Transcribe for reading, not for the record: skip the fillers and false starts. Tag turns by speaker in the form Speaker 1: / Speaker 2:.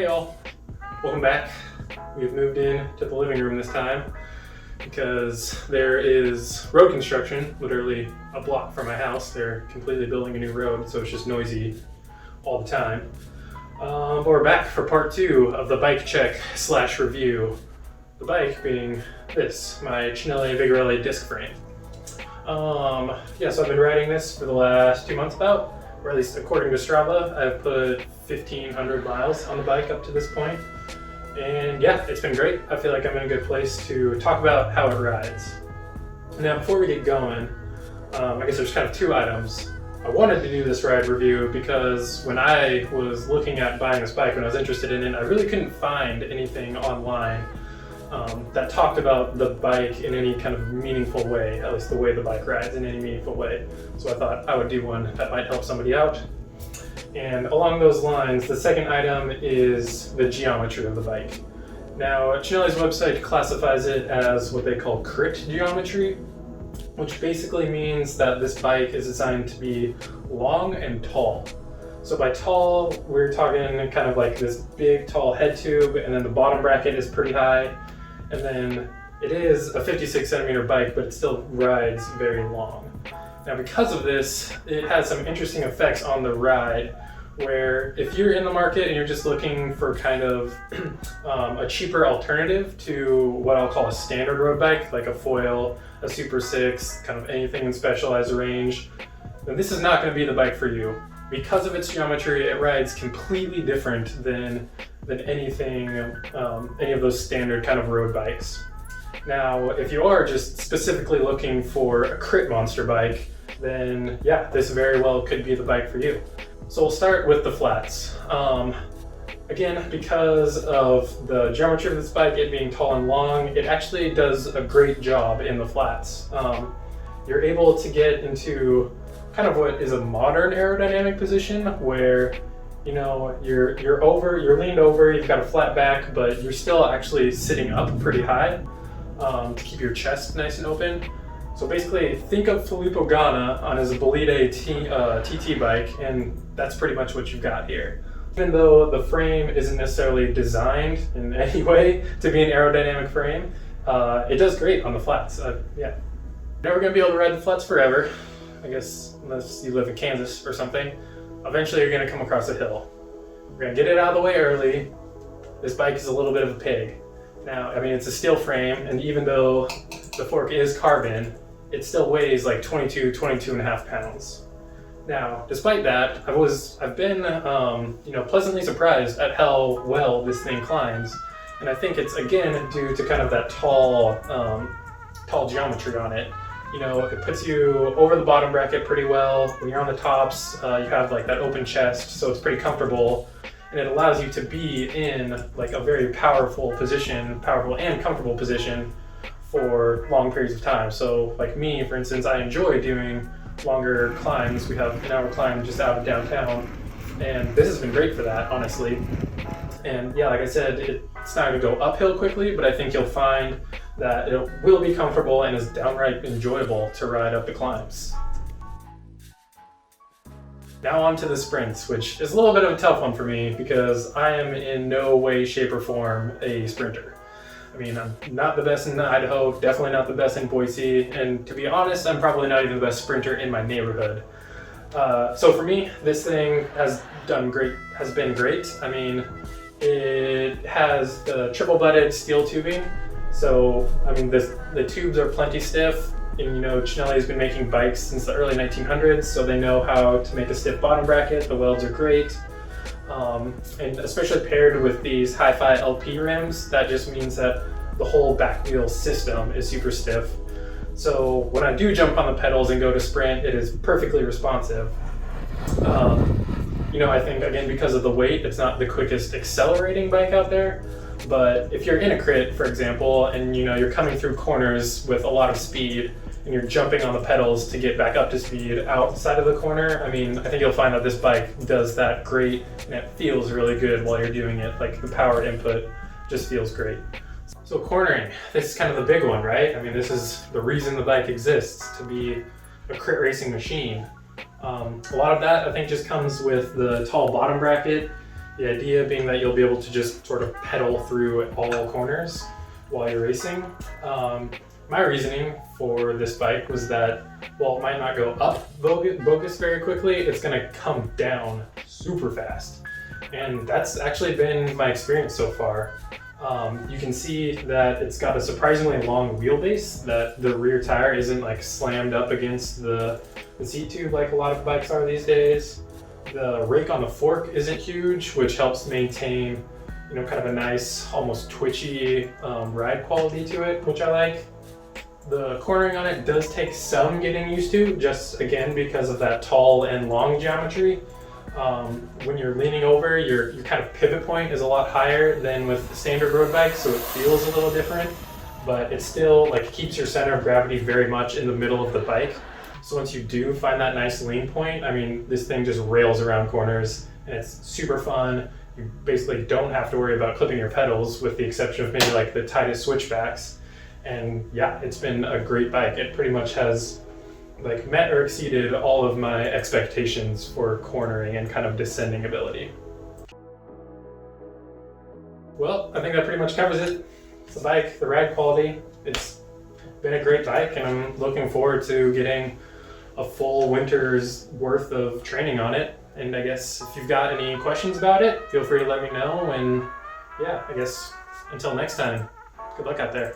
Speaker 1: Hey all, welcome back. We've moved in to the living room this time because there is road construction literally a block from my house. They're completely building a new road, so it's just noisy all the time. But we're back for part 2 of the bike check / review. The bike being this, my Cinelli Vigorelli disc frame. So I've been riding this for the last 2 months about, or at least according to Strava. I've put 1,500 miles on the bike up to this point. And yeah, it's been great. I feel like I'm in a good place to talk about how it rides. Now, before we get going, I guess there's kind of 2 items. I wanted to do this ride review because when I was looking at buying this bike, when I was interested in it, I really couldn't find anything online that talked about the bike in any kind of meaningful way, at least the way the bike rides in any meaningful way. So I thought I would do one that might help somebody out. And along those lines, the second item is the geometry of the bike. Now, Cinelli's website classifies it as what they call crit geometry, which basically means that this bike is designed to be long and tall. So by tall, we're talking kind of like this big, tall head tube, and then the bottom bracket is pretty high. And then it is a 56 centimeter bike, but it still rides very long. Now, because of this, it has some interesting effects on the ride, where if you're in the market and you're just looking for kind of a cheaper alternative to what I'll call a standard road bike, like a foil, a Super 6, kind of anything in specialized range, then this is not going to be the bike for you. Because of its geometry, it rides completely different than anything, any of those standard kind of road bikes. Now, if you are just specifically looking for a crit monster bike, then yeah, this very well could be the bike for you. So we'll start with the flats. Again, because of the geometry of this bike, it being tall and long, it actually does a great job in the flats. You're able to get into kind of what is a modern aerodynamic position where you're leaned over, you've got a flat back, but you're still actually sitting up pretty high to keep your chest nice and open. So basically, think of Filippo Ganna on his Bolide TT bike, and that's pretty much what you've got here. Even though the frame isn't necessarily designed in any way to be an aerodynamic frame, it does great on the flats. You're never going to be able to ride the flats forever, I guess, unless you live in Kansas or something. Eventually, you're going to come across a hill. We're going to get it out of the way early. This bike is a little bit of a pig. Now, I mean, it's a steel frame, and even though the fork is carbon, it still weighs like 22 and a half pounds. Now, despite that, I've been pleasantly surprised at how well this thing climbs, and I think it's again due to kind of that tall geometry on it. It puts you over the bottom bracket pretty well. When you're on the tops, you have like that open chest, so it's pretty comfortable, and it allows you to be in like a very powerful and comfortable position for long periods of time. So like me, for instance, I enjoy doing longer climbs. We have an hour climb just out of downtown, and this has been great for that, honestly. And yeah, like I said, it's not going to go uphill quickly, but I think you'll find that it will be comfortable and is downright enjoyable to ride up the climbs. Now on to the sprints, which is a little bit of a tough one for me because I am in no way, shape, or form a sprinter. I mean, I'm not the best in Idaho, definitely not the best in Boise, and to be honest, I'm probably not even the best sprinter in my neighborhood. So for me, this thing has been great. I mean, it has the triple-butted steel tubing, so I mean, the tubes are plenty stiff, and Cinelli has been making bikes since the early 1900s, so they know how to make a stiff bottom bracket. The welds are great. And especially paired with these hi-fi LP rims, that just means that the whole back wheel system is super stiff. So when I do jump on the pedals and go to sprint, it is perfectly responsive. I think again, because of the weight, it's not the quickest accelerating bike out there. But if you're in a crit, for example, and you're coming through corners with a lot of speed, and you're jumping on the pedals to get back up to speed outside of the corner, I mean, I think you'll find that this bike does that great, and it feels really good while you're doing it. Like the power input just feels great. So cornering, this is kind of the big one, right? I mean, this is the reason the bike exists, to be a crit racing machine. A lot of that, I think, just comes with the tall bottom bracket. The idea being that you'll be able to just sort of pedal through all corners while you're racing. My reasoning for this bike was that while it might not go up bogus very quickly, it's going to come down super fast. And that's actually been my experience so far. You can see that it's got a surprisingly long wheelbase, that the rear tire isn't like slammed up against the seat tube like a lot of bikes are these days. The rake on the fork isn't huge, which helps maintain, kind of a nice, almost twitchy ride quality to it, which I like. The cornering on it does take some getting used to, just again because of that tall and long geometry. When you're leaning over, your kind of pivot point is a lot higher than with the standard road bike, so it feels a little different, but it still keeps your center of gravity very much in the middle of the bike. So once you do find that nice lean point, this thing just rails around corners and it's super fun. You basically don't have to worry about clipping your pedals with the exception of maybe the tightest switchbacks. And yeah, it's been a great bike. It pretty much has met or exceeded all of my expectations for cornering and kind of descending ability. Well, I think that pretty much covers it. The bike, the ride quality, it's been a great bike, and I'm looking forward to getting a full winter's worth of training on it. And I guess if you've got any questions about it, feel free to let me know. And yeah, I guess until next time, good luck out there.